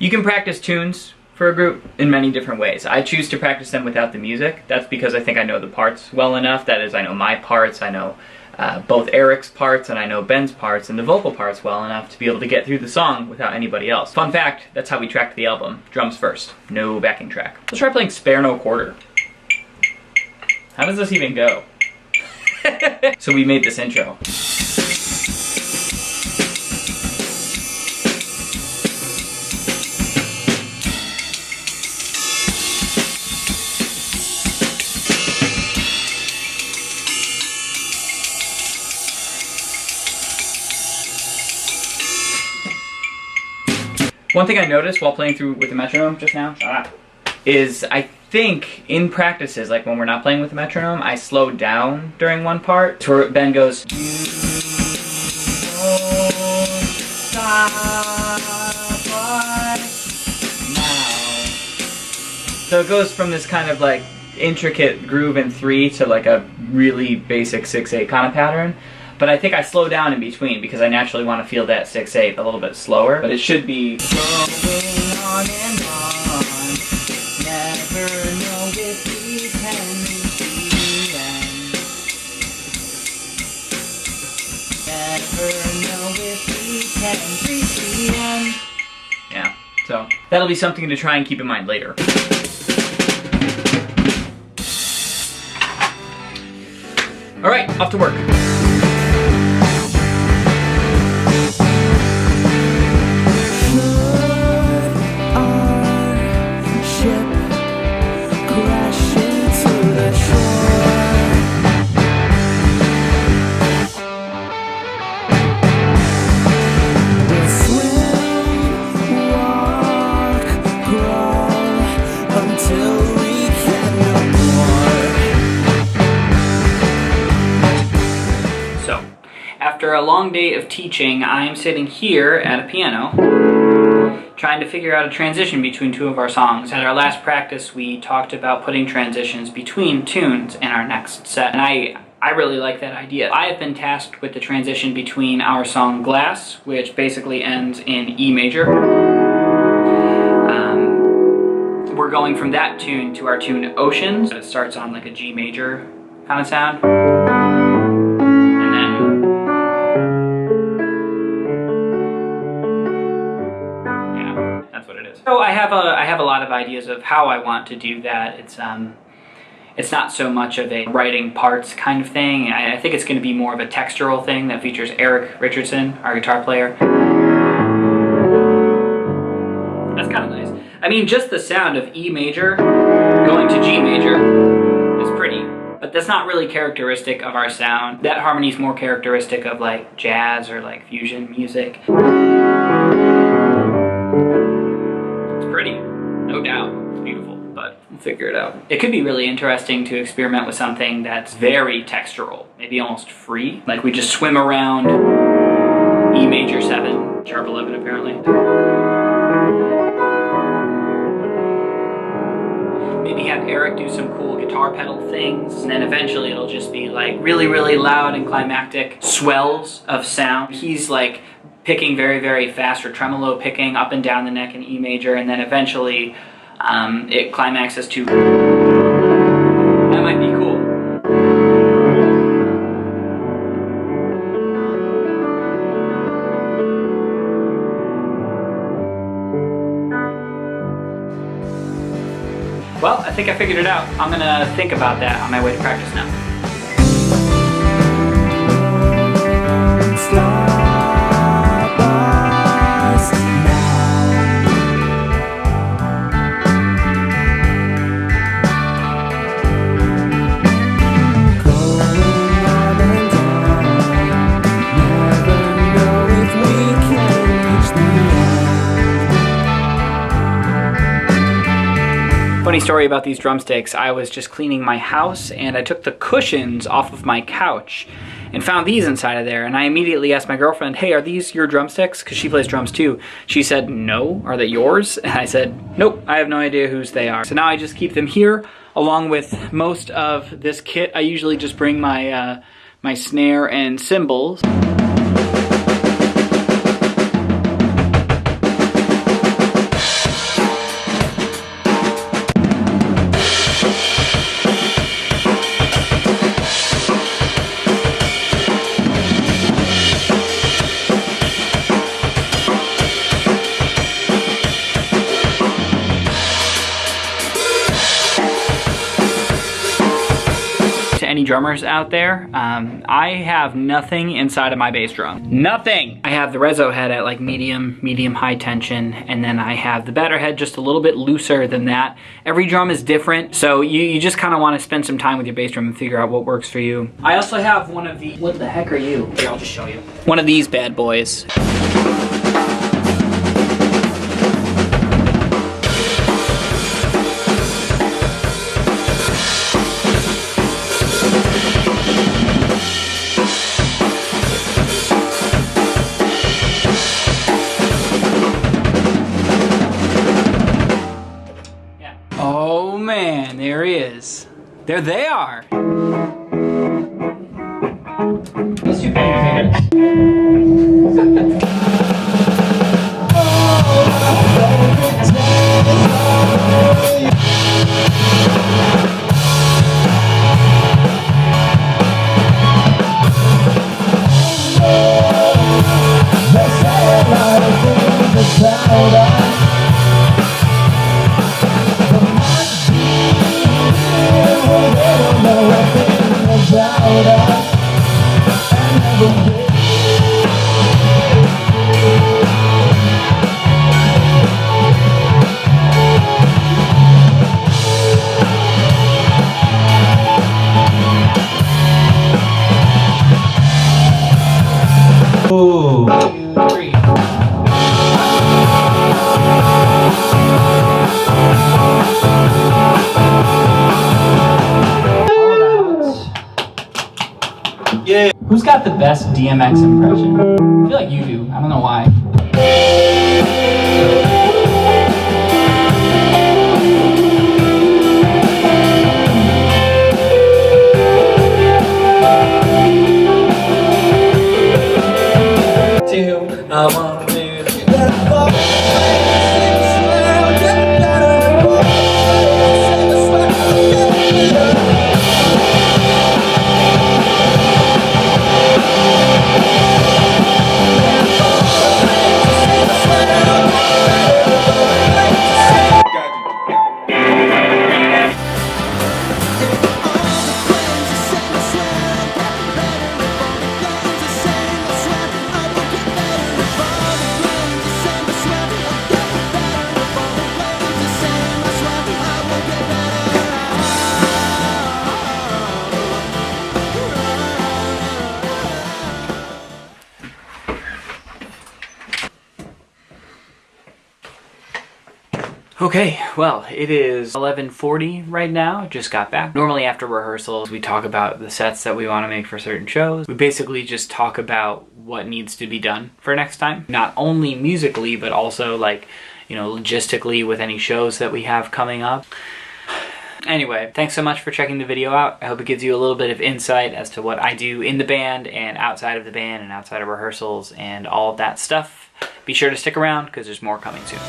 You can practice tunes for a group in many different ways. I choose to practice them without the music. That's because I think I know the parts well enough. That is, I know my parts, I know both Eric's parts, and I know Ben's parts and the vocal parts well enough to be able to get through the song without anybody else. Fun fact, that's how we tracked the album. Drums first, no backing track. Let's try playing Spare No Quarter. How does this even go? So we made this intro. One thing I noticed while playing through with the metronome just now is I think in practices, like when we're not playing with the metronome, I slow down during one part to where Ben goes, so it goes from this kind of like intricate groove in 3 to like a really basic 6/8 kind of pattern. But I think I slow down in between because I naturally want to feel that 6/8 a little bit slower. But it should be going on and on. Never know if we can reach the end. Never know if we can reach the end. Yeah, so that'll be something to try and keep in mind later. All right, off to work. After a long day of teaching, I am sitting here at a piano trying to figure out a transition between 2 of our songs. At our last practice, we talked about putting transitions between tunes in our next set, and I really like that idea. I have been tasked with the transition between our song Glass, which basically ends in E major. We're going from that tune to our tune Oceans. It starts on like a G major kind of sound. So I have a lot of ideas of how I want to do that. It's not so much of a writing parts kind of thing. I think it's going to be more of a textural thing that features Alec Richardson, our guitar player. That's kind of nice. I mean, just the sound of E major going to G major is pretty, but that's not really characteristic of our sound. That harmony is more characteristic of like jazz or like fusion music. Pretty, no doubt. It's beautiful, but we'll figure it out. It could be really interesting to experiment with something that's very textural, maybe almost free. Like we just swim around E major 7, sharp 11 apparently. Maybe have Eric do some cool guitar pedal things, and then eventually it'll just be like really, really loud and climactic swells of sound. He's like picking very, very fast, or tremolo picking up and down the neck in E major, and then eventually it climaxes to... That might be cool. Well, I think I figured it out. I'm gonna think about that on my way to practice now. Funny story about these drumsticks. I was just cleaning my house and I took the cushions off of my couch and found these inside of there, and I immediately asked my girlfriend, hey, are these your drumsticks? Because she plays drums too. She said, no. Are they yours? And I said, nope, I have no idea whose they are. So now I just keep them here along with most of this kit. I usually just bring my my snare and cymbals. drummers out there, I have nothing inside of my bass drum. Nothing! I have the reso head at like medium high tension, and then I have the better head just a little bit looser than that. Every drum is different, so you just kind of want to spend some time with your bass drum and figure out what works for you. I also have one of the, what the heck are you? Here, I'll just show you. One of these bad boys. Oh man, there he is. There they are. Let's do bang fingers. Ooh. 2, 3. Yeah. Who's got the best DMX impression? I feel like you do. I don't know why. I want to Okay, well, it is 11:40 right now. Just got back. Normally after rehearsals, we talk about the sets that we want to make for certain shows. We basically just talk about what needs to be done for next time. Not only musically, but also like, you know, logistically with any shows that we have coming up. Anyway, thanks so much for checking the video out. I hope it gives you a little bit of insight as to what I do in the band and outside of the band and outside of rehearsals and all of that stuff. Be sure to stick around because there's more coming soon.